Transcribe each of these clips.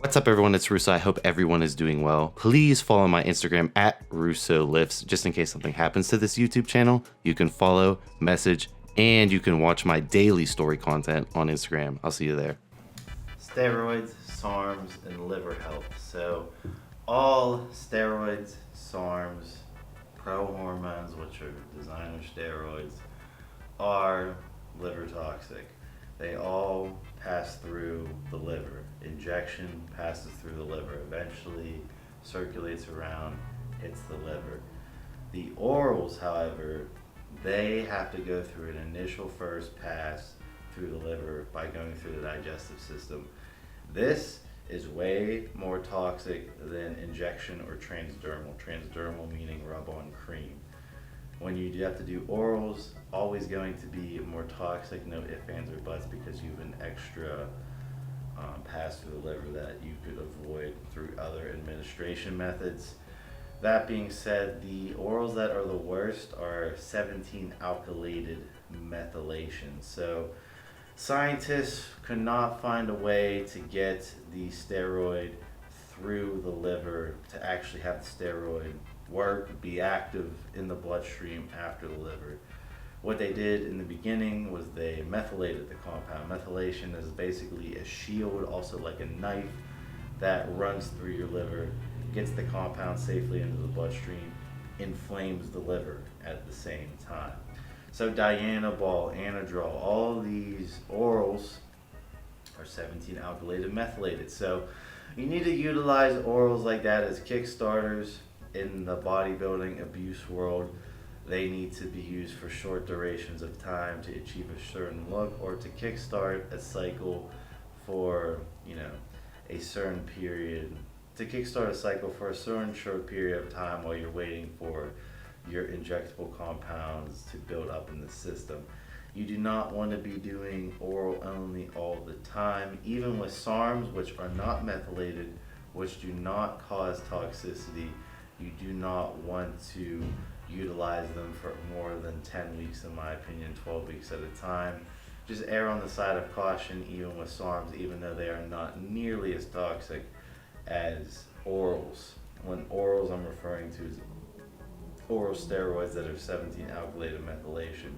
What's up, everyone? It's Russo. I hope everyone is doing well. Please follow my Instagram at Russo Lifts, just in case something happens to this YouTube channel. You can follow, message, and you can watch my daily story content on Instagram. I'll see you there. Steroids, Sarms, and liver health. So all steroids, Sarms, pro hormones, which are designer steroids, are liver toxic. They all pass through the liver. Injection passes through the liver, eventually circulates around, hits the liver. The orals, however, they have to go through an initial first pass through the liver by going through the digestive system. This is way more toxic than injection or transdermal. Transdermal meaning rub-on cream. When you have to do orals, always going to be more toxic, no ifs, ands, or buts, because you have an extra pass through the liver that you could avoid through other administration methods. That being said, the orals that are the worst are 17-alkylated methylation. So scientists could not find a way to get the steroid through the liver to actually have the steroid work, be active in the bloodstream after the liver. What they did in the beginning was they methylated the compound. Methylation is basically a shield, also like a knife, that runs through your liver, gets the compound safely into the bloodstream, inflames the liver at the same time. So dianabol, anadrol, all these orals are 17-alkylated methylated. So you need to utilize orals like that as kickstarters in the bodybuilding abuse world. They need to be used for short durations of time to achieve a certain look, or to kickstart a cycle for, a certain period, to kickstart a cycle for a certain short period of time while you're waiting for your injectable compounds to build up in the system. You do not want to be doing oral only all the time. Even with SARMs, which are not methylated, which do not cause toxicity, you do not want to utilize them for more than 10 weeks, in my opinion, 12 weeks at a time. Just err on the side of caution even with SARMs, even though they are not nearly as toxic as orals. When orals, I'm referring to is oral steroids that are 17-alkylated methylation.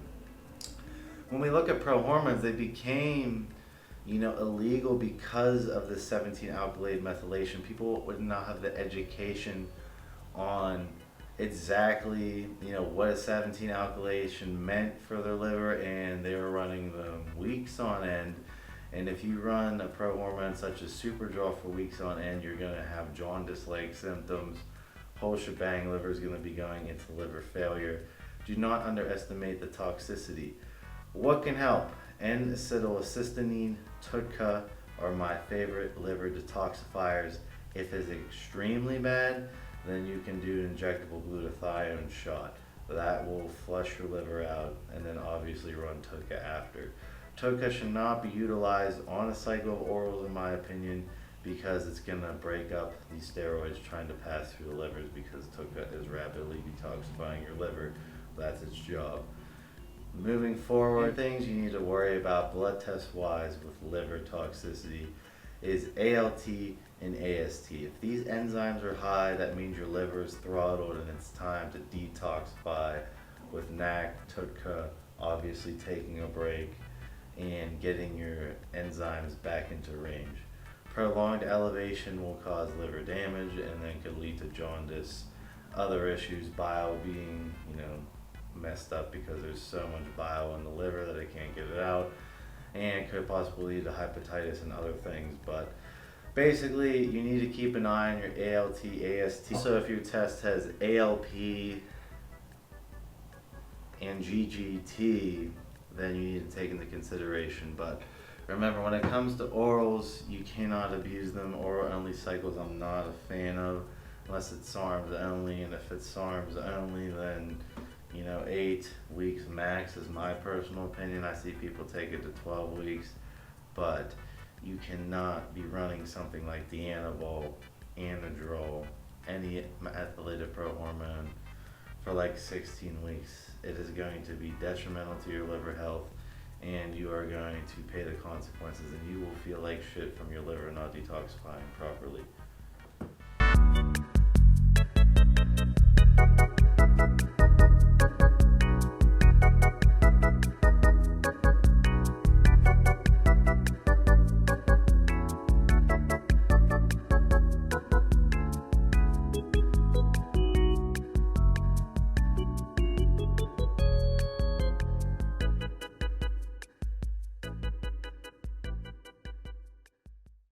When we look at pro hormones, they became illegal because of the 17-alkylated methylation. People would not have the education on exactly what a 17-alkylation meant for their liver, and they were running them weeks on end. And if you run a pro hormone such as Superdrol for weeks on end, you're going to have jaundice-like symptoms. Whole shebang. Liver is going to be going into liver failure. Do not underestimate the toxicity. What can help? N-acetylcysteine, TUDCA are my favorite liver detoxifiers. If it's extremely bad, then you can do an injectable glutathione shot. That will flush your liver out, and then obviously run TUDCA after. TUDCA should not be utilized on a cycle of orals, in my opinion, because it's going to break up these steroids trying to pass through the livers, because TUDCA is rapidly detoxifying your liver. That's its job. Moving forward, things you need to worry about blood test wise with liver toxicity is ALT and AST. If these enzymes are high, that means your liver is throttled and it's time to detoxify with NAC, TUDCA, obviously taking a break and getting your enzymes back into range. Prolonged elevation will cause liver damage and then could lead to jaundice, other issues, bile being, messed up because there's so much bile in the liver that it can't get it out, and could possibly lead to hepatitis and other things. But basically, you need to keep an eye on your ALT, AST. So if your test has ALP and GGT, then you need to take into consideration. But remember, when it comes to orals, you cannot abuse them. Oral only cycles I'm not a fan of, unless it's SARMs only. And if it's SARMs only, then 8 weeks max is my personal opinion. I see people take it to 12 weeks, but you cannot be running something like dianabol, anadrol, any methylated pro hormone for like 16 weeks. It is going to be detrimental to your liver health, and you are going to pay the consequences, and you will feel like shit from your liver not detoxifying properly.